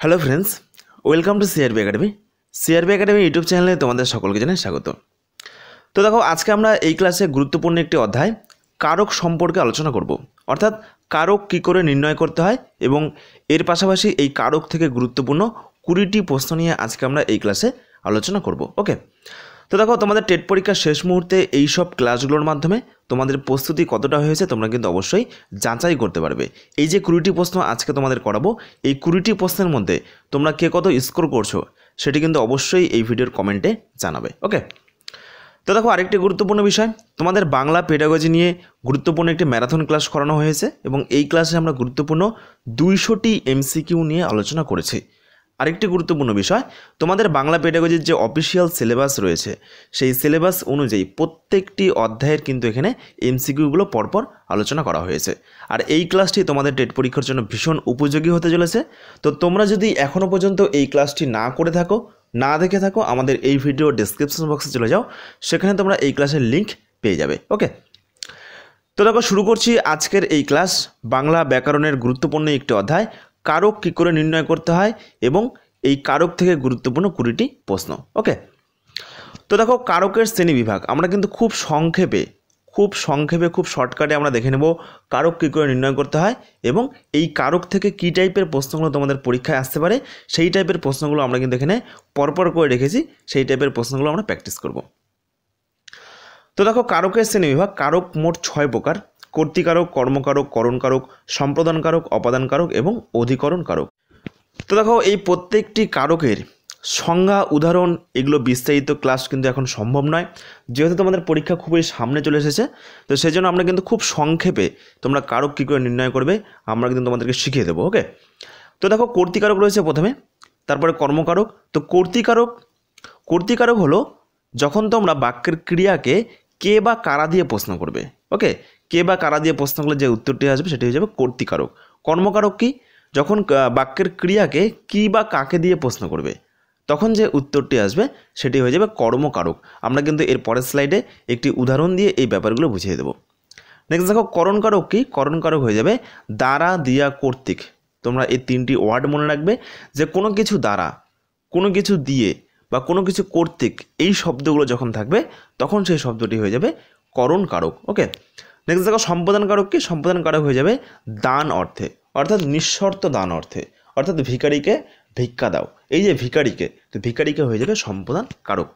Hello friends, welcome to CRB academy. CRB academy YouTube চ্যানেলে তোমাদের সকলকে জানাই স্বাগত। তো দেখো, আজকে আমরা এই ক্লাসে গুরুত্বপূর্ণ একটি অধ্যায় কারক সম্পর্কে আলোচনা করব। অর্থাৎ কারক কী করে নির্ণয় করতে হয় এবং এর পাশাপাশি এই কারক থেকে গুরুত্বপূর্ণ 20টি প্রশ্ন নিয়ে আজকে আমরা এই ক্লাসে আলোচনা করব। ওকে, তো দেখো, তোমাদের টেট পরীক্ষার শেষ মুহূর্তে এই সব ক্লাসগুলোর মাধ্যমে তোমাদের প্রস্তুতি কতটা হয়েছে তোমরা কিন্তু অবশ্যই যাচাই করতে পারবে। এই যে 20টি প্রশ্ন আজকে তোমাদের করাবো, এই 20টি প্রশ্নের মধ্যে তোমরা কে কত স্কোর করছো সেটি কিন্তু অবশ্যই এই ভিডিওর কমেন্টে জানাবে। ওকে, তো দেখো, আরেকটি গুরুত্বপূর্ণ বিষয়, তোমাদের বাংলা পেডাগজি নিয়ে গুরুত্বপূর্ণ একটি ম্যারাথন ক্লাস করানো হয়েছে এবং এই ক্লাসে আমরা গুরুত্বপূর্ণ 200টি এমসিকিউ নিয়ে আলোচনা করেছি। আরেকটি গুরুত্বপূর্ণ বিষয়, তোমাদের বাংলা পেডাগজির যে অফিসিয়াল সিলেবাস রয়েছে সেই সিলেবাস অনুযায়ী প্রত্যেকটি অধ্যায়ের কিন্তু এখানে এমসিকিউগুলো পরপর আলোচনা করা হয়েছে। আর এই ক্লাসটি তোমাদের টেট পরীক্ষার জন্য ভীষণ উপযোগী হতে চলেছে। তো তোমরা যদি এখনও পর্যন্ত এই ক্লাসটি না করে থাকো, না দেখে থাকো, আমাদের এই ভিডিও ডেসক্রিপশন বক্সে চলে যাও, সেখানে তোমরা এই ক্লাসের লিঙ্ক পেয়ে যাবে। ওকে, তো দেখো, শুরু করছি আজকের এই ক্লাস। বাংলা ব্যাকরণের গুরুত্বপূর্ণ একটি অধ্যায় কারক কী করে নির্ণয় করতে হয় এবং এই কারক থেকে গুরুত্বপূর্ণ 20টি প্রশ্ন। ওকে, তো দেখো, কারকের শ্রেণী বিভাগ আমরা কিন্তু খুব সংক্ষেপে খুব শর্টকাটে আমরা দেখে নেব কারক কী করে নির্ণয় করতে হয় এবং এই কারক থেকে কী টাইপের প্রশ্নগুলো তোমাদের পরীক্ষায় আসতে পারে সেই টাইপের প্রশ্নগুলো আমরা কিন্তু এখানে পরপর করে রেখেছি। সেই টাইপের প্রশ্নগুলো আমরা প্র্যাকটিস করব। তো দেখো, কারকের শ্রেণীবিভাগ, কারক মোট 6 প্রকার: কর্তৃকারক, কর্মকারক, করণকারক, সম্প্রদানকারক, অপাদানকারক এবং অধিকরণকারক। তো দেখো, এই প্রত্যেকটি কারকের সংজ্ঞা, উদাহরণ, এগুলো বিস্তারিত ক্লাস কিন্তু এখন সম্ভব নয়, যেহেতু তোমাদের পরীক্ষা খুবই সামনে চলে এসেছে। তো সেই জন্য আমরা কিন্তু খুব সংক্ষেপে তোমরা কারক কী করে নির্ণয় করবে আমরা কিন্তু তোমাদেরকে শিখিয়ে দেবো। ওকে, তো দেখো, কর্তৃকারক রয়েছে প্রথমে, তারপরে কর্মকারক। তো কর্তৃকারক হলো যখন তোমরা বাক্যের ক্রিয়াকে কে বা কারা দিয়ে প্রশ্ন করবে। ওকে, কে বা কারা দিয়ে প্রশ্ন করলে যে উত্তরটি আসবে সেটি হয়ে যাবে কর্তৃকারক। কর্মকারক কি? যখন বাক্যের ক্রিয়াকে কি বা কাকে দিয়ে প্রশ্ন করবে তখন যে উত্তরটি আসবে সেটি হয়ে যাবে কর্মকারক। আমরা কিন্তু এর পরের স্লাইডে একটি উদাহরণ দিয়ে এই ব্যাপারগুলো বুঝিয়ে দেবো। নেক্সট দেখো, করণকারক কি? করণকারক হয়ে যাবে দ্বারা, দিয়া, কর্তৃক। তোমরা এই 3টি ওয়ার্ড মনে রাখবে যে কোনো কিছু দ্বারা, কোনো কিছু দিয়ে বা কোনো কিছু কর্তৃক, এই শব্দগুলো যখন থাকবে তখন সেই শব্দটি হয়ে যাবে করণকারক। ওকে, নেক্সট দেখো, সম্প্রদানকারক কি? সম্প্রদানকারক হয়ে যাবে দান অর্থে, অর্থাৎ নিঃশর্ত দান অর্থে, অর্থাৎ ভিখারিকে ভিক্ষা দাও। এই যে ভিখারিকে, তো ভিখারিকে হয়ে যাবে সম্প্রদান কারক।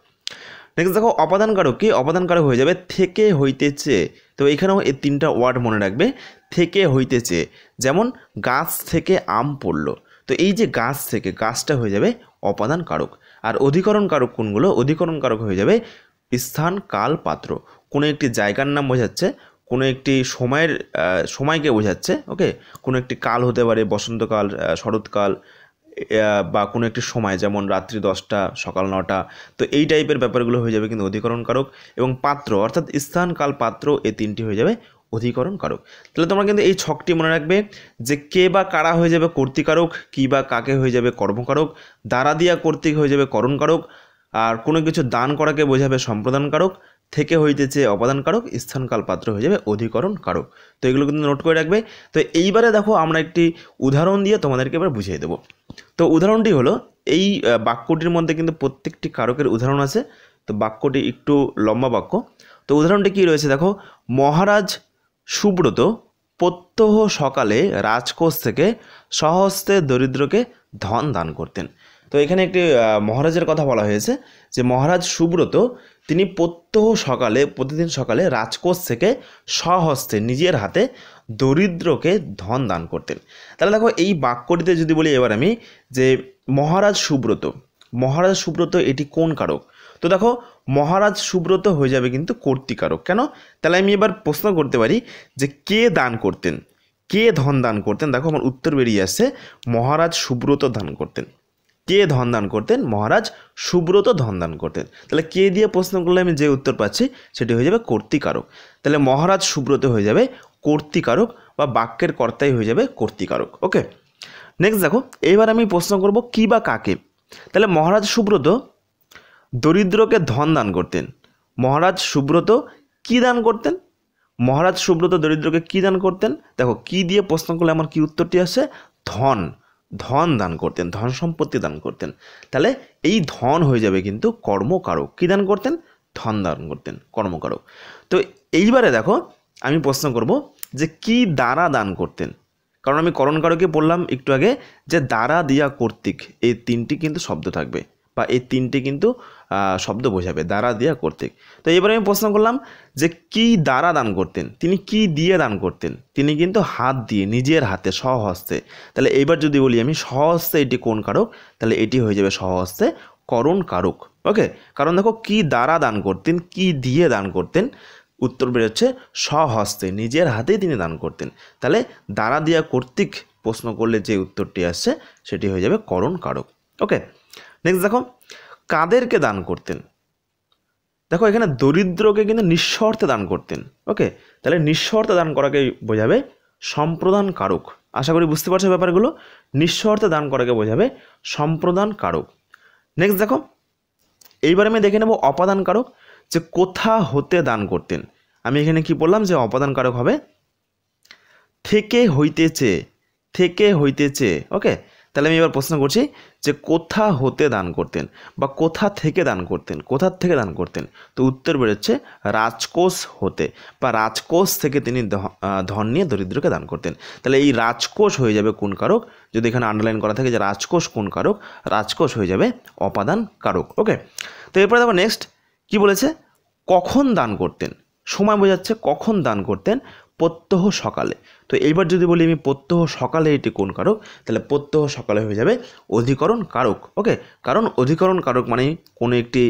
নেক্সট দেখো, অপাদানকারক কি? অপাদানকারক হয়ে যাবে থেকে, হইতেছে। তো এখানেও এই 3টা ওয়ার্ড মনে রাখবে, থেকে, হইতেছে। যেমন গাছ থেকে আম পড়লো, তো এই যে গাছ থেকে, গাছটা হয়ে যাবে অপাদান কারক। আর অধিকরণ কারক কোনগুলো? অধিকরণ কারক হয়ে যাবে স্থান, কাল, পাত্র। কোনো একটি জায়গার নাম বোঝাচ্ছে, কোনো একটি সময়কে বোঝাচ্ছে। ওকে, কোনো একটি কাল হতে পারে বসন্তকাল, শরৎকাল, বা কোনো একটি সময় যেমন রাত্রি 10টা, সকাল 9টা। তো এই টাইপের ব্যাপারগুলো হয়ে যাবে কিন্তু অধিকরণ কারক। এবং পাত্র অর্থাৎ স্থান, কাল, পাত্র, এই 3টি হয়ে যাবে অধিকরণ কারক। তাহলে তোমরা কিন্তু এই 6টি মনে রাখবে যে কে বা কারা হয়ে যাবে কর্তৃকারক, কি বা কাকে হয়ে যাবে কর্মকারক, দ্বারা, দিয়া, কর্তৃক হয়ে যাবে করণকারক, আর কোনো কিছু দান করাকে বোঝাবে সম্প্রদানকারক, থেকে, হইতেছে অপাদানকারক, স্থানকাল, পাত্র হয়ে যাবে অধিকরণ কারক। তো এগুলো কিন্তু নোট করে রাখবে। তো এইবারে দেখো, আমরা একটি উদাহরণ দিয়ে তোমাদেরকে এবার বুঝিয়ে দেবো। তো উদাহরণটি হলো, এই বাক্যটির মধ্যে কিন্তু প্রত্যেকটি কারকের উদাহরণ আছে। তো বাক্যটি একটু লম্বা বাক্য। তো উদাহরণটি কী রয়েছে দেখো, মহারাজ সুব্রত প্রত্যহ সকালে রাজকোষ থেকে স্বহস্তে দরিদ্রকে ধন দান করতেন। তো এখানে একটি মহারাজের কথা বলা হয়েছে যে মহারাজ সুব্রত তিনি প্রতিদিন সকালে রাজকোষ থেকে স্বহস্তে, নিজের হাতে দরিদ্রকে ধন দান করতেন। তাহলে দেখো, এই বাক্যটিতে যদি বলি এবার আমি যে মহারাজ সুব্রত এটি কোন কারক? তো দেখো, মহারাজ সুব্রত হয়ে যাবে কিন্তু কর্তৃকারক। কেন? তাহলে আমি এবার প্রশ্ন করতে পারি যে কে দান করতেন, কে ধন দান করতেন? দেখো, আমার উত্তর বেরিয়ে আসছে, মহারাজ সুব্রত দান করতেন। কে ধন দান করতেন? মহারাজ সুব্রত ধন দান করতেন। তাহলে কে দিয়ে প্রশ্ন করলে আমি যে উত্তর পাচ্ছি সেটি হয়ে যাবে কর্তৃকারক। তাহলে মহারাজ সুব্রত হয়ে যাবে কর্তৃকারক বা বাক্যের কর্তাই হয়ে যাবে কর্তৃকারক। ওকে, নেক্সট দেখো, এইবার আমি প্রশ্ন করব কি বা কাকে। তাহলে মহারাজ সুব্রত দরিদ্রকে ধন দান করতেন। মহারাজ সুব্রত কি দান করতেন? মহারাজ সুব্রত দরিদ্রকে কি দান করতেন? দেখো, কি দিয়ে প্রশ্ন করলে আমার কি উত্তরটি আসে? ধন, ধন দান করতেন, ধন সম্পত্তি দান করতেন। তাহলে এই ধন হয়ে যাবে কিন্তু কর্মকারক। কী দান করতেন? ধন দান করতেন, কর্মকারক। তো এইবারে দেখো আমি প্রশ্ন করব যে কি দ্বারা দান করতেন, কারণ আমি করণকারকে বললাম একটু আগে যে দ্বারা দিয়া কর্তৃক, এই তিনটি কিন্তু শব্দ থাকবে বা এই তিনটি কিন্তু শব্দ বোঝাবে, দ্বারা দিয়া কর্তৃক। তো এবারে আমি প্রশ্ন করলাম যে কি দ্বারা দান করতেন, তিনি কি দিয়ে দান করতেন? তিনি কিন্তু হাত দিয়ে, নিজের হাতে, স্বহস্তে। তাহলে এইবার যদি বলি আমি স্বহস্তে এটি কোন কারক, তাহলে এটি হয়ে যাবে স্বহস্তে করণ কারক। ওকে, কারণ দেখো কি দ্বারা দান করতেন, কি দিয়ে দান করতেন, উত্তর বেরোচ্ছে স্বহস্তে, নিজের হাতেই তিনি দান করতেন। তাহলে দ্বারা দিয়া কর্তৃক প্রশ্ন করলে যে উত্তরটি আসছে সেটি হয়ে যাবে করণ কারক। ওকে, নেক্সট দেখো কাদেরকে দান করতেন। দেখো এখানে দরিদ্রকে কিন্তু নিঃস্বার্থে দান করতেন। ওকে, তাহলে নিঃস্বার্থে দান করাকে বোঝাবে সম্প্রদান কারক। আশা করি বুঝতে পারছো ব্যাপারগুলো। নিঃস্বার্থে দান করাকে বোঝাবে সম্প্রদান কারক। নেক্সট দেখো এইবার আমি দেখে নেব অপাদান কারক, যে কোথা হতে দান করতেন। আমি এখানে কি বললাম যে অপাদান কারক হবে থেকে হইতেছে, থেকে হইতেছে। ওকে, তাহলে আমি এবার প্রশ্ন করছি যে কোথা হতে দান করতেন বা কোথা থেকে দান করতেন, কোথার থেকে দান করতেন। তো উত্তর বেরোচ্ছে রাজকোষ হতে, বা রাজকোষ থেকে তিনি ধন নিয়ে দরিদ্রকে দান করতেন। তাহলে এই রাজকোষ হয়ে যাবে কোন কারক, যদি এখানে আন্ডারলাইন করা থাকে যে রাজকোষ কোন কারক, রাজকোষ হয়ে যাবে অপাদান কারক। ওকে, তো এরপরে দেখো নেক্সট কি বলেছে, কখন দান করতেন, সময় বোঝাচ্ছে, কখন দান করতেন, প্রত্যহ সকালে। তো এইবার যদি বলি আমি প্রত্যহ সকালে এটি কোন কারক, তাহলে প্রত্যহ সকালে হয়ে যাবে অধিকরণ কারক। ওকে, কারণ অধিকরণ কারক মানে কোনো একটি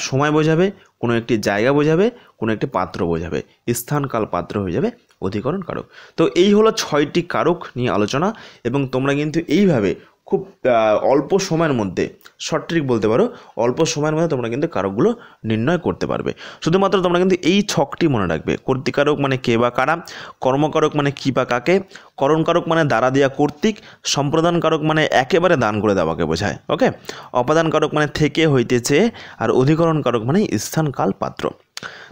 সময় বোঝাবে, কোনো একটি জায়গা বোঝাবে, কোনো একটি পাত্র বোঝাবে, স্থান কাল পাত্র হয়ে যাবে অধিকরণ কারক। তো এই হলো 6টি কারক নিয়ে আলোচনা, এবং তোমরা কিন্তু এইভাবে খুব অল্প সময়ের মধ্যে, শর্ট ট্রিক বলতে পারো, অল্প সময়ের মধ্যে তোমরা কিন্তু কারকগুলো নির্ণয় করতে পারবে। শুধুমাত্র তোমরা কিন্তু এই 6টি মনে রাখবে। কর্তৃকারক মানে কে বা কারা, কর্মকারক মানে কী বা কাকে, করণকারক মানে দ্বারা দেওয়া কর্তৃক, সম্প্রদান কারক মানে একেবারে দান করে দেওয়াকে বোঝায়। ওকে, অপাদান কারক মানে থেকে হইতেছে, আর অধিকরণ কারক মানে স্থান কাল পাত্র।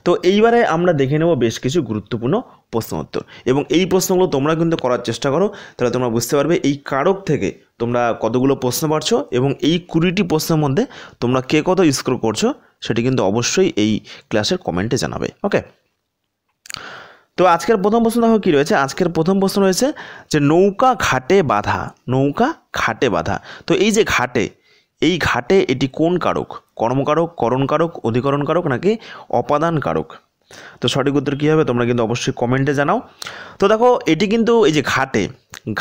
তো এইবারে আমরা দেখে নেব বেশ কিছু গুরুত্বপূর্ণ প্রশ্ন উত্তর, এবং এই প্রশ্নগুলো তোমরা কিন্তু করার চেষ্টা করো, তাহলে তোমরা বুঝতে পারবে এই কারক থেকে তোমরা কতগুলো প্রশ্ন পারছো, এবং এই 20টি প্রশ্নের মধ্যে তোমরা কে কত স্কোর করছো সেটি কিন্তু অবশ্যই এই ক্লাসের কমেন্টে জানাবে। ওকে, তো আজকের প্রথম প্রশ্ন দেখো কী রয়েছে। আজকের প্রথম প্রশ্ন রয়েছে যে নৌকা ঘাটে বাঁধা, নৌকা ঘাটে বাঁধা। তো এই যে ঘাটে, এই ঘাটে এটি কোন কারক, কর্মকারক, করণকারক, অধিকরণ কারক নাকি অপাদান কারক? তো সঠিক উত্তর কী হবে তোমরা কিন্তু অবশ্যই কমেন্টে জানাও। তো দেখো এটি কিন্তু এই যে ঘাটে,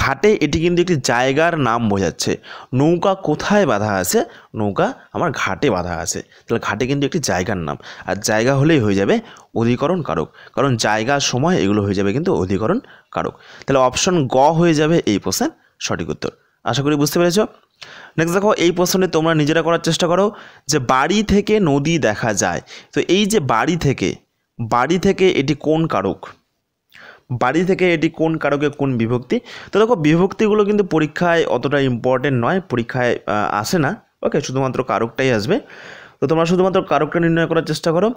ঘাটে এটি কিন্তু একটি জায়গার নাম বোঝাচ্ছে। নৌকা কোথায় বাঁধা আছে, নৌকা আমার ঘাটে বাঁধা আছে। তাহলে ঘাটে কিন্তু একটি জায়গার নাম, আর জায়গা হলেই হয়ে যাবে অধিকরণ কারক, কারণ জায়গা, সময় এগুলো হয়ে যাবে কিন্তু অধিকরণ কারক। তাহলে অপশন গ হয়ে যাবে এই প্রশ্নের সঠিক উত্তর। আশা করি বুঝতে পেরেছ। নেক্সট দেখো এই প্রশ্নটি তোমরা নিজেরা করার চেষ্টা করো, যে বাড়ি থেকে নদী দেখা যায়। তো এই যে বাড়ি থেকে, বাড়ি থেকে এটি কোন কারক, বাড়ি থেকে এটি কোন কারকে কোন বিভক্তি? তো দেখো বিভক্তিগুলো কিন্তু পরীক্ষায় অতটা ইম্পর্টেন্ট নয়, পরীক্ষায় আসে না। ওকে, শুধুমাত্র কারকটাই আসবে। তো তোমরা শুধুমাত্র কারকটা নির্ণয় করার চেষ্টা করো,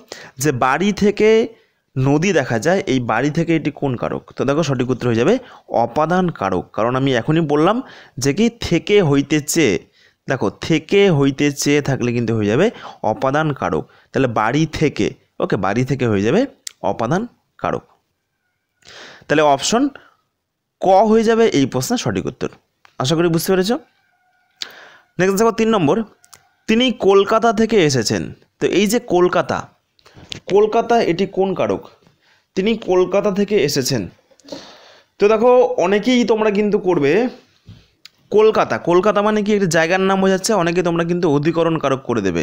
যে বাড়ি থেকে নদী দেখা যায়, এই বাড়ি থেকে এটি কোন কারক? তো দেখো সঠিক উত্তর হয়ে যাবে অপাদান কারক, কারণ আমি এখনই বললাম যে কি থেকে হইতেছে। দেখো থেকে হইতেছে থাকলে কিন্তু হয়ে যাবে অপাদান কারক। তাহলে বাড়ি থেকে, ওকে, বাড়ি থেকে হয়ে যাবে অপাদান কারক। তাহলে অপশন ক হয়ে যাবে এই প্রশ্নের সঠিক উত্তর। আশা করি বুঝতে পেরেছ। নেক্সট দেখো 3 নম্বর, তিনি কলকাতা থেকে এসেছেন। তো এই যে কলকাতা, কলকাতা এটি কোন কারক? তিনি কলকাতা থেকে এসেছেন। তো দেখো অনেকেই তোমরা কিন্তু করবে কলকাতা, কলকাতা মানে কি একটি জায়গার নাম বোঝাচ্ছে, অনেকে তোমরা কিন্তু অধিকরণ কারক করে দেবে,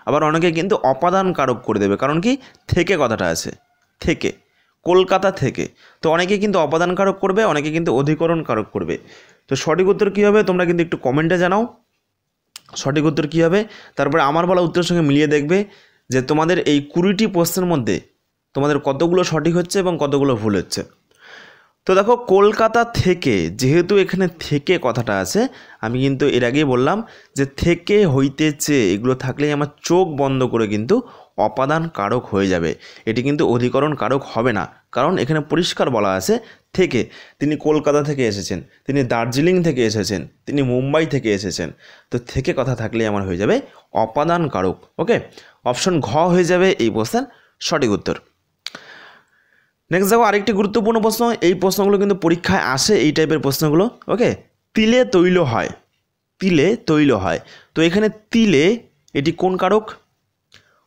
আবার অনেকে কিন্তু অপাদান কারক করে দেবে, কারণ কি থেকে কথাটা আছে, থেকে, কলকাতা থেকে। তো অনেকে কিন্তু অপাদান কারক করবে, অনেকে কিন্তু অধিকরণ কারক করবে। তো সঠিক উত্তর কী হবে তোমরা কিন্তু একটু কমেন্টে জানাও সঠিক উত্তর কী হবে। তারপরে আমার বলা উত্তরের সঙ্গে মিলিয়ে দেখবে যে তোমাদের এই 20টি প্রশ্নের মধ্যে তোমাদের কতগুলো সঠিক হচ্ছে এবং কতগুলো ভুল হচ্ছে। তো দেখো কলকাতা থেকে, যেহেতু এখানে থেকে কথাটা আছে, আমি কিন্তু এর আগেই বললাম যে থেকে হইতেছে এগুলো থাকলেই আমার চোখ বন্ধ করে কিন্তু অপাদান কারক হয়ে যাবে, এটি কিন্তু অধিকরণ কারক হবে না, কারণ এখানে পরিষ্কার বলা আছে থেকে তিনি কলকাতা থেকে এসেছেন, তিনি দার্জিলিং থেকে এসেছেন, তিনি মুম্বাই থেকে এসেছেন। তো থেকে কথা থাকলে আমার হয়ে যাবে অপাদান কারক। ওকে, অপশন ঘ হয়ে যাবে এই প্রশ্নের সঠিক উত্তর। নেক্সট দেখো আরেকটি গুরুত্বপূর্ণ প্রশ্ন, এই প্রশ্নগুলো কিন্তু পরীক্ষায় আসে এই টাইপের প্রশ্নগুলো। ওকে, তিলে তৈল হয়, তিলে তৈল হয়। তো এখানে তিলে এটি কোন কারক?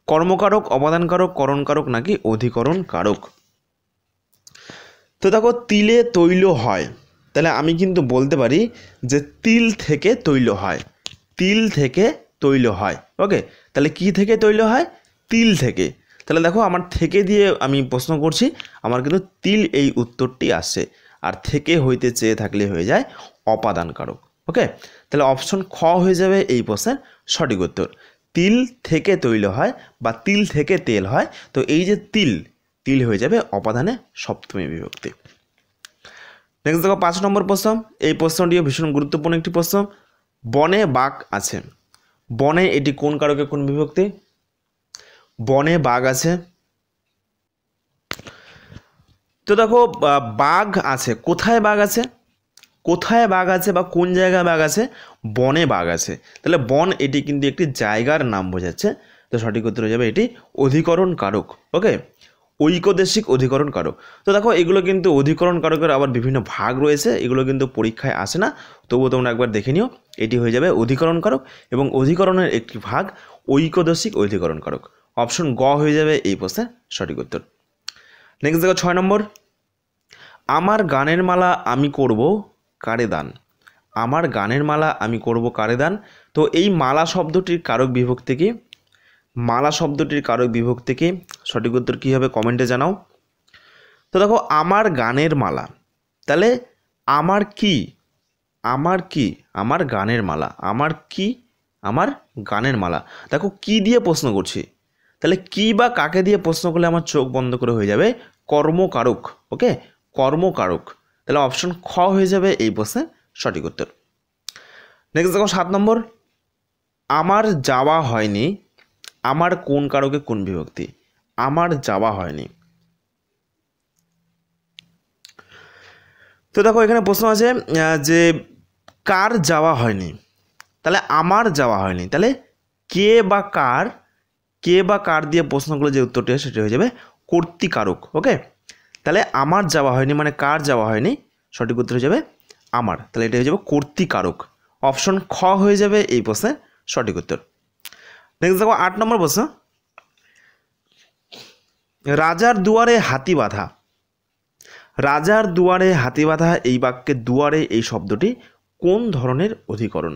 কর্মকারক, অপাদান কারক, করণ কারক নাকি অধিকরণ কারক? তো দেখো তিলে তৈল হয়, তাহলে আমি কিন্তু বলতে পারি যে তিল থেকে তৈল হয়, তিল থেকে তৈল হয়। ওকে, তাহলে কি থেকে তৈল হয়? তিল থেকে। তাহলে দেখো আমার থেকে দিয়ে আমি প্রশ্ন করছি, আমার কিন্তু তিল এই উত্তরটি আসছে, আর থেকে হইতে চেয়ে থাকলে হয়ে যায় অপাদান কারক। ওকে, তাহলে অপশন খ হয়ে যাবে এই প্রশ্নের সঠিক উত্তর। তিল থেকে তৈল হয় বা তিল থেকে তেল হয়। তো এই যে তিল, তিল হয়ে যাবে অপাদানে সপ্তমী বিভক্তি। নেক্সট দেখো 5 নম্বর প্রশ্ন, এই প্রশ্নটিও ভীষণ গুরুত্বপূর্ণ একটি প্রশ্ন। বনে বাঘ আছে, বনে এটি কোন কারকে কোন বিভক্তি? বনে বাঘ আছে। তো দেখো বাঘ আছে, কোথায় বাঘ আছে? কোথায় বাঘ আছে বা কোন জায়গায় বাঘ আছে? বনে বাঘ আছে। তাহলে বন এটি কিন্তু একটি জায়গার নাম বোঝাচ্ছে। তো সঠিক উত্তর হয়ে যাবে এটি অধিকরণ কারক। ওকে, ঐকদেশিক অধিকরণ কারক। তো দেখো এগুলো কিন্তু অধিকরণ কারকের আবার বিভিন্ন ভাগ রয়েছে, এগুলো কিন্তু পরীক্ষায় আসে না, তবুও তোমরা একবার দেখে নিও। এটি হয়ে যাবে অধিকরণ কারক এবং অধিকরণের একটি ভাগ ঐকদেশিক অধিকরণ কারক। অপশন গ হয়ে যাবে এই প্রশ্নের সঠিক উত্তর। নেক্সট দেখো 6 নম্বর, আমার গানের মালা আমি করব কারে দান। আমার গানের মালা আমি করব কারে দান। তো এই মালা শব্দটির কারক বিভক্তি কি? মালা শব্দটির কারক বিভক্তি কি? সঠিক উত্তর কী হবে কমেন্টে জানাও। তো দেখো আমার গানের মালা, তাহলে আমার কি? আমার কি? আমার গানের মালা, আমার কি? আমার গানের মালা। দেখো কি দিয়ে প্রশ্ন করছি, তাহলে কি বা কাকে দিয়ে প্রশ্ন করলে আমার চোখ বন্ধ করে হয়ে যাবে কর্মকারক। ওকে, কর্মকারক। তাহলে অপশন খ হয়ে যাবে এই প্রশ্নের সঠিক উত্তর। নেক্সট দেখো 7 নম্বর, আমার যাওয়া হয়নি, আমার কোন কারকে কোন বিভক্তি? আমার যাওয়া হয়নি। তো দেখো এখানে প্রশ্ন আছে যে কার যাওয়া হয়নি, তাহলে আমার যাওয়া হয়নি, তাহলে কে বা কার, কে বা কার দিয়ে প্রশ্নগুলো যে উত্তরটি হয় সেটি হয়ে যাবে কর্তৃকারক। ওকে, তাহলে আমার যাওয়া হয়নি মানে কার যাওয়া হয়নি, সঠিক উত্তর হয়ে যাবে আমার। তাহলে এটা হয়ে যাবে কর্তৃকারক। অপশন খ হয়ে যাবে এই প্রশ্নের সঠিক উত্তর। নেক্সট দেখো 8 নম্বর প্রশ্ন, রাজার দুয়ারে হাতি বাঁধা। রাজার দুয়ারে হাতি বাঁধা এই বাক্যে দুয়ারে এই শব্দটি কোন ধরনের অধিকরণ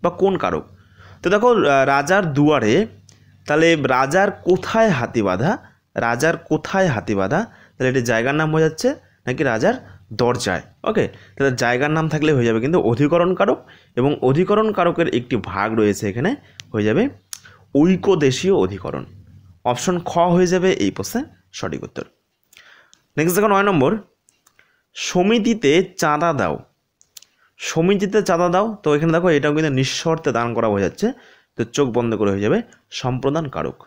বা কোন কারক? তো দেখো রাজার দুয়ারে, তাহলে রাজার কোথায় হাতি বাঁধা, রাজার কোথায় হাতি বাঁধা, তাহলে এটি জায়গার নাম বোঝাচ্ছে নাকি রাজার দরজায়? ওকে, তাহলে জায়গার নাম থাকলে হয়ে যাবে কিন্তু অধিকরণ কারক, এবং অধিকরণ কারকের একটি ভাগ রয়েছে এখানে, হয়ে যাবে ঐকদেশীয় অধিকরণ। অপশন খ হয়ে যাবে এই প্রশ্নের সঠিক উত্তর। নেক্সট দেখো 9 নম্বর, সমিতিতে চাঁদা দাও। সমিতিতে চাঁদা দাও, তো এখানে দেখো এটাও কিন্তু নিঃশর্তে দান করা বোঝাচ্ছে, তো চোখ বন্ধ করে হয়ে যাবে সম্প্রদান কারক।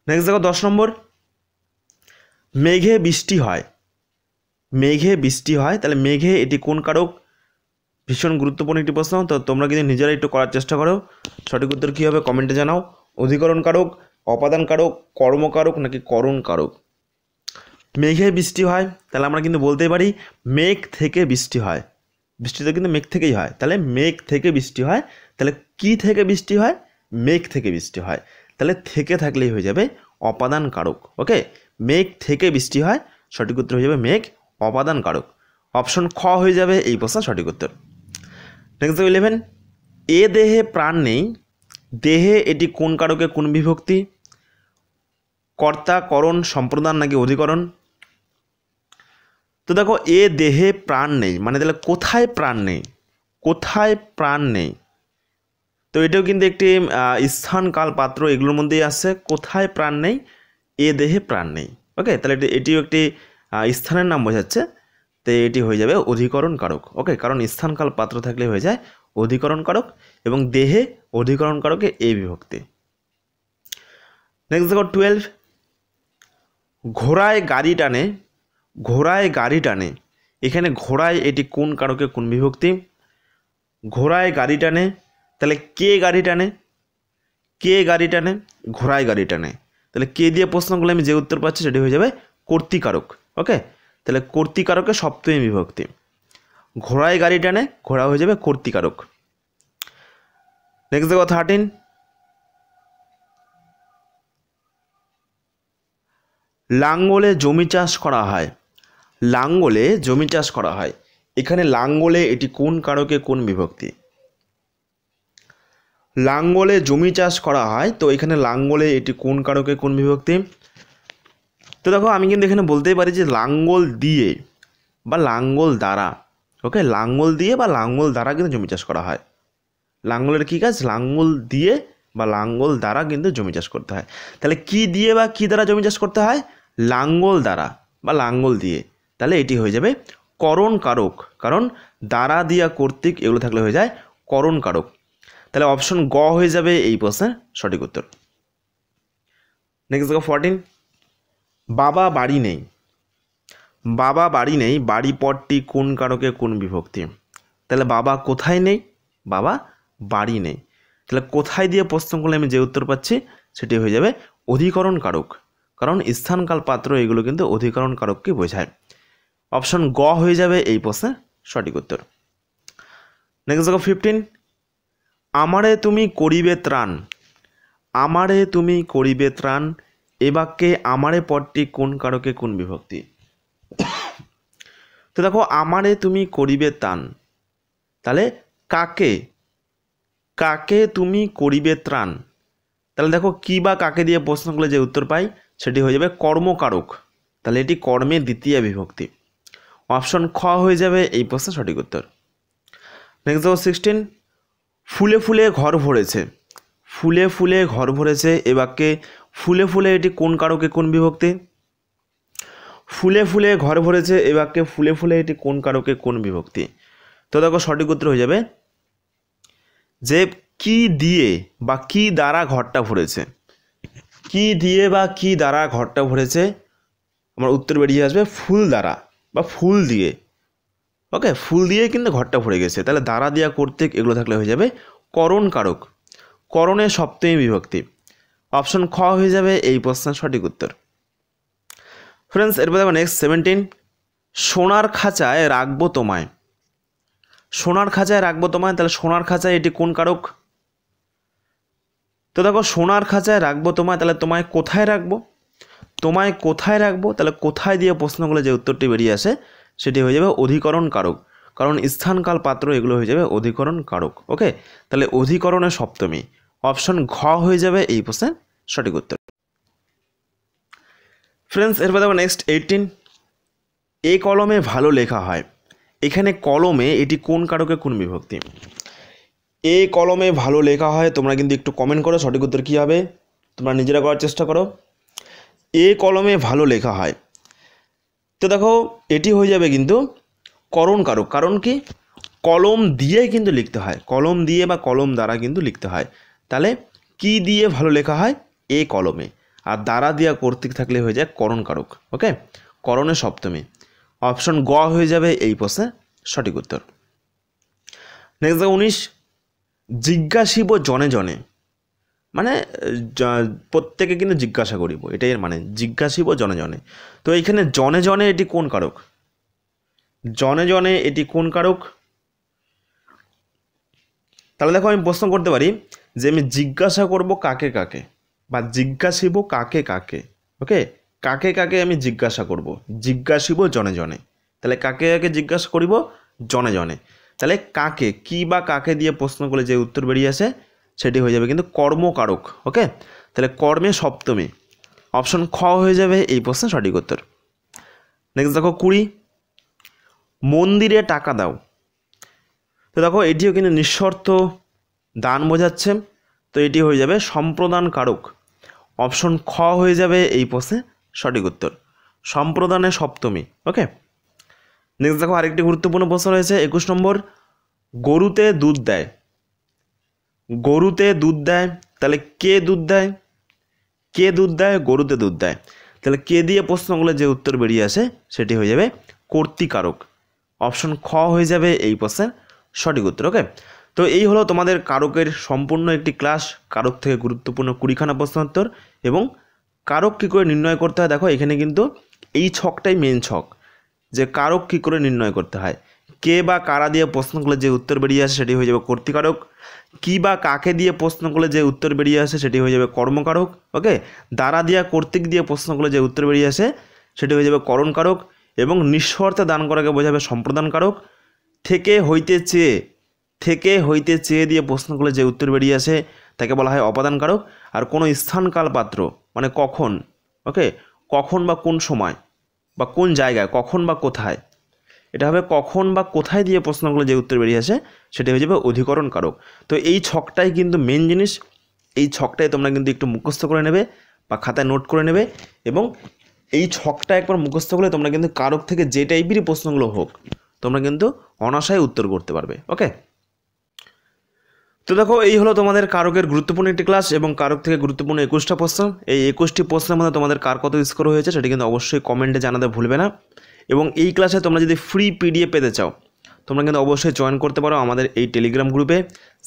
নেক্সট দেখো 10 নম্বর, মেঘে বৃষ্টি হয়। মেঘে বৃষ্টি হয়, তাহলে মেঘে এটি কোন কারক? ভীষণ গুরুত্বপূর্ণ একটি প্রশ্ন, তো তোমরা কিন্তু নিজেরাই একটু করার চেষ্টা করো। সঠিক উত্তর কী হবে কমেন্টে জানাও। অধিকরণ কারক, অপাদান কারক, কর্মকারক নাকি করণ কারক? মেঘে বৃষ্টি হয়, তাহলে আমরা কিন্তু বলতেই পারি মেঘ থেকে বৃষ্টি হয়। বৃষ্টি তো কিন্তু মেঘ থেকেই হয়, তাহলে মেঘ থেকে বৃষ্টি হয়। তাহলে কি থেকে বৃষ্টি হয়? মেঘ থেকে বৃষ্টি হয়। তাহলে থেকে থাকলেই হয়ে যাবে অপাদান কারক। ওকে, মেঘ থেকে বৃষ্টি হয়, সঠিক উত্তর হয়ে যাবে মেঘ অপাদান কারক। অপশন খ হয়ে যাবে এই প্রশ্নের সঠিক উত্তর। নেক্সট 11, এ দেহে প্রাণ নেই। দেহে এটি কোন কারকে কোন বিভক্তি? কর্তা, করণ, সম্প্রদান নাকি অধিকরণ? তো দেখো এ দেহে প্রাণ নেই মানে তাহলে কোথায় প্রাণ নেই? কোথায় প্রাণ নেই? তো এটাও কিন্তু একটি স্থান, কাল, পাত্র এগুলোর মধ্যেই আসছে। কোথায় প্রাণ নেই? এ দেহে প্রাণ নেই। ওকে, তাহলে এটিও একটি স্থানের নাম বোঝাচ্ছে, তো এটি হয়ে যাবে অধিকরণ কারক। ওকে, কারণ স্থান, কাল, পাত্র থাকলে হয়ে যায় অধিকরণ কারক, এবং দেহে অধিকরণ কারকে এ বিভক্তি। নেক্সট দেখো 12, ঘোড়ায় গাড়ি টানে ঘোড়ায় গাড়ি টানে, এখানে ঘোড়ায় এটি কোন কারকে কোন বিভক্তি? ঘোড়ায় গাড়ি টানে, তাহলে কে গাড়ি টানে? কে গাড়ি টানে? ঘোড়ায় গাড়ি টানে। তাহলে কে দিয়ে প্রশ্ন করলে আমি যে উত্তর পাচ্ছি সেটি হয়ে যাবে কর্তৃকারক। ওকে, তাহলে কর্তৃকারকে সপ্তমী বিভক্তি। ঘোড়ায় গাড়ি টানে, ঘোড়া হয়ে যাবে কর্তৃকারক। নেক্সট দেখো 13, লাঙ্গলে জমি চাষ করা হয়। লাঙ্গলে জমি চাষ করা হয়, এখানে লাঙ্গলে এটি কোন কারকে কোন বিভক্তি? লাঙ্গলে জমি চাষ করা হয়, তো এখানে লাঙ্গলে এটি কোন কারকে কোন বিভক্তি? তো দেখো আমি কিন্তু এখানে বলতেই পারি যে লাঙ্গল দিয়ে বা লাঙ্গল দ্বারা। ওকে, লাঙ্গল দিয়ে বা লাঙ্গল দ্বারা কিন্তু জমি চাষ করা হয়। লাঙ্গলের কী কাজ? লাঙ্গল দিয়ে বা লাঙ্গল দ্বারা কিন্তু জমি চাষ করতে হয়। তাহলে কি দিয়ে বা কি দ্বারা জমি চাষ করতে হয়? লাঙ্গল দ্বারা বা লাঙ্গল দিয়ে। তাহলে এটি হয়ে যাবে করণ কারক, কারণ দ্বারা দিয়া কর্তৃক এগুলো থাকলে হয়ে যায় করণ কারক। তাহলে অপশন গ হয়ে যাবে এই প্রশ্নের সঠিক উত্তর। নেক্সট দেখো 14, বাবা বাড়ি নেই। বাবা বাড়ি নেই, বাড়ি পদটি কোন কারকে কোন বিভক্তি? তাহলে বাবা কোথায় নেই? বাবা বাড়ি নেই। তাহলে কোথায় দিয়ে প্রশ্ন করলে আমি যে উত্তর পাচ্ছি সেটি হয়ে যাবে অধিকরণ কারক, কারণ স্থানকাল পাত্র এগুলো কিন্তু অধিকরণ কারককে বোঝায়। অপশন গ হয়ে যাবে এই প্রশ্নের সঠিক উত্তর। নেক্সট দেখো 15, আমারে তুমি করিবে ত্রাণ। আমারে তুমি করিবে ত্রাণ, এ বাক্যে আমারে পদটি কোন কারকে কোন বিভক্তি? তো দেখো আমারে তুমি করিবে ত্রাণ, তাহলে কাকে? কাকে তুমি করিবে ত্রাণ। তাহলে দেখো কি বা কাকে দিয়ে প্রশ্ন করলে যে উত্তর পাই সেটি হয়ে যাবে কর্মকারক, তাহলে এটি কর্মের দ্বিতীয় বিভক্তি। অপশন খ হয়ে যাবে এই প্রশ্নের সঠিক উত্তর। নেক্সট দেখো 16, ফুলে ফুলে ঘর ভরেছে। ফুলে ফুলে ঘর ভরেছে, এ বাক্যে ফুলে ফুলে এটি কোন কারকে কোন বিভক্তি? ফুলে ফুলে ঘর ভরেছে, এ বাক্যে ফুলে ফুলে এটি কোন কারকে কোন বিভক্তি? তো দেখো সঠিক উত্তর হয়ে যাবে যে কি দিয়ে বা কি দ্বারা ঘরটা ভরেছে। কি দিয়ে বা কি দ্বারা ঘরটা ভরেছে, আমার উত্তর বেরিয়ে আসবে ফুল দ্বারা বা ফুল দিয়ে। ওকে, ফুল দিয়ে কিন্তু ঘরটা ভরে গেছে, তাহলে দ্বারা দিয়া কর্তৃক এগুলো থাকলে হয়ে যাবে করণ কারক, করণের সপ্তমী বিভক্তি। অপশন খ হয়ে যাবে এই প্রশ্নের সঠিক উত্তর। ফ্রেন্ডস, এরপর দেখো নেক্সট 17, সোনার খাঁচায় রাখবো তোমায়। সোনার খাঁচায় রাখবো তোমায়, তাহলে সোনার খাঁচায় এটি কোন কারক? তো দেখো সোনার খাঁচায় রাখবো তোমায়, তাহলে তোমায় কোথায় রাখবো? তোমায় কোথায় রাখবো, তাহলে কোথায় দিয়ে প্রশ্ন করলে যে উত্তরটি বেরিয়ে আসে সেটি হয়ে যাবে অধিকরণ কারক, কারণ স্থানকাল পাত্র এগুলো হয়ে যাবে অধিকরণ কারক। ওকে, তাহলে অধিকরণের সপ্তমী। অপশন ঘ হয়ে যাবে এই প্রশ্নের সঠিক উত্তর। ফ্রেন্ডস, এরপর দেখো নেক্সট 18, এ কলমে ভালো লেখা হয়। এখানে কলমে এটি কোন কারকে কোন বিভক্তি? এ কলমে ভালো লেখা হয়, তোমরা কিন্তু একটু কমেন্ট করো সঠিক উত্তর কী হবে, তোমরা নিজেরা করার চেষ্টা করো। এ কলমে ভালো লেখা হয়, তো দেখো এটি হয়ে যাবে কিন্তু করণ কারক, কারণ কি? কলম দিয়ে কিন্তু লিখতে হয়, কলম দিয়ে বা কলম দ্বারা কিন্তু লিখতে হয়। তাহলে কি দিয়ে ভালো লেখা হয়? এ কলমে। আর দ্বারা দিয়া কর্তৃক থাকলে হয়ে যায় করণ কারক। ওকে, করণের সপ্তমী। অপশন গ হয়ে যাবে এই প্রশ্নের সঠিক উত্তর। নেক্সট দেখো 19, জিজ্ঞাসিব জনে জনে, মানে প্রত্যেকে কিন্তু জিজ্ঞাসা করিব, এটাই এর মানে জিজ্ঞাসিব জনে জনে। তো এইখানে জনে জনে এটি কোন কারক? জনে জনে এটি কোন কারক? তাহলে দেখো আমি প্রশ্ন করতে পারি যে আমি জিজ্ঞাসা করব কাকে কাকে, বা জিজ্ঞাসিব কাকে কাকে। ওকে, কাকে কাকে আমি জিজ্ঞাসা করব? জিজ্ঞাসিব জনে জনে, তাহলে কাকে কাকে জিজ্ঞাসা করিব? জনে জনে। তাহলে কাকে, কি বা কাকে দিয়ে প্রশ্ন করলে যে উত্তর বেরিয়ে আসে সেটি হয়ে যাবে কিন্তু কর্মকারক। ওকে, তাহলে কর্মে সপ্তমী। অপশন খ হয়ে যাবে এই প্রশ্নের সঠিক উত্তর। নেক্সট দেখো 20, মন্দিরে টাকা দাও। তো দেখো এটিও কিন্তু নিঃশর্ত দান বোঝাচ্ছে, তো এটি হয়ে যাবে সম্প্রদান কারক। অপশন খ হয়ে যাবে এই প্রশ্নে সঠিক উত্তর, সম্প্রদানের সপ্তমী। ওকে, নেক্সট দেখো আরেকটি গুরুত্বপূর্ণ প্রশ্ন রয়েছে 21 নম্বর, গরুতে দুধ দেয়। গরুতে দুধ দেয়, তাহলে কে দুধ দেয়? কে দুধ দেয়? গরুতে দুধ দেয়। তাহলে কে দিয়ে প্রশ্নগুলো যে উত্তর বেরিয়ে আসে সেটি হয়ে যাবে কর্তৃকারক। অপশন খ হয়ে যাবে এই প্রশ্নের সঠিক উত্তর। ওকে, তো এই হলো তোমাদের কারকের সম্পূর্ণ একটি ক্লাস। কারক থেকে গুরুত্বপূর্ণ 20খানা প্রশ্ন উত্তর এবং কারক কী করে নির্ণয় করতে হয়। দেখো এখানে কিন্তু এই ছকটাই মেন ছক, যে কারক কী করে নির্ণয় করতে হয়। কে বা কারা দিয়ে প্রশ্নগুলো যে উত্তর বেরিয়ে আসে সেটি হয়ে যাবে কর্তৃকারক। কী বা কাকে দিয়ে প্রশ্নগুলো যে উত্তর বেরিয়ে আসে সেটি হয়ে যাবে কর্মকারক। ওকে, দ্বারা দিয়া কর্তৃক দিয়ে প্রশ্নগুলো যে উত্তর বেরিয়ে আসে সেটি হয়ে যাবে করণকারক। এবং নিঃস্বার্থে দান করাকে বোঝাবে সম্প্রদানকারক। থেকে হইতে চেয়ে দিয়ে প্রশ্নগুলো যে উত্তর বেরিয়ে আসে তাকে বলা হয় অপাদানকারক। আর কোনো স্থান কাল পাত্র মানে কখন, ওকে, কখন বা কোন সময় বা কোন জায়গায়, কখন বা কোথায়, এটা হবে কখন বা কোথায় দিয়ে প্রশ্নগুলো যে উত্তর বেরিয়ে আসে সেটা হয়ে যাবে অধিকরণ কারক। তো এই ছকটাই কিন্তু মেন জিনিস। এই ছকটাই তোমরা কিন্তু একটু মুখস্থ করে নেবে বা খাতায় নোট করে নেবে, এবং এই ছকটা একবার মুখস্থ করলে তোমরা কিন্তু কারক থেকে যে টাইপেরই প্রশ্নগুলো হোক তোমরা কিন্তু অনায়াসে উত্তর করতে পারবে। ওকে, তো দেখো এই হলো তোমাদের কারকের গুরুত্বপূর্ণ একটি ক্লাস এবং কারক থেকে গুরুত্বপূর্ণ 21টা প্রশ্ন। এই 21টি প্রশ্নের মধ্যে তোমাদের কার কত স্কোর হয়েছে সেটা কিন্তু অবশ্যই কমেন্টে জানাতে ভুলবে না। এবং এই ক্লাসে তোমরা যদি ফ্রি পিডিএফ পেতে চাও তোমরা কিন্তু অবশ্যই জয়েন করতে পারো আমাদের এই টেলিগ্রাম গ্রুপে,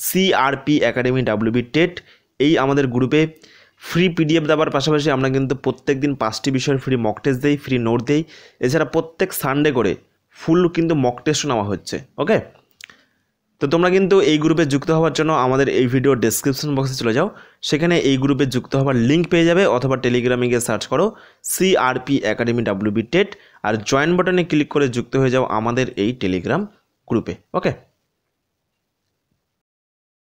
সিআরপি একাডেমি WB টেট। এই আমাদের গ্রুপে ফ্রি পিডিএফ দেওয়ার পাশাপাশি আমরা কিন্তু প্রত্যেক দিন 5টি বিষয়ের ফ্রি মক টেস্ট দিই, ফ্রি নোট দিই। এছাড়া প্রত্যেক সানডে করে ফুল কিন্তু মক টেস্টও নেওয়া হচ্ছে। ওকে, তো তোমরা কিন্তু এই গ্রুপে যুক্ত হওয়ার জন্য আমাদের এই ভিডিও ডেসক্রিপশন বক্সে চলে যাও, সেখানে এই গ্রুপে যুক্ত হওয়ার লিঙ্ক পেয়ে যাবে, অথবা টেলিগ্রামে গিয়ে সার্চ করো সিআরপি একাডেমি WB টেট আর জয়েন বাটনে ক্লিক করে যুক্ত হয়ে যাও আমাদের এই টেলিগ্রাম গ্রুপে। ওকে।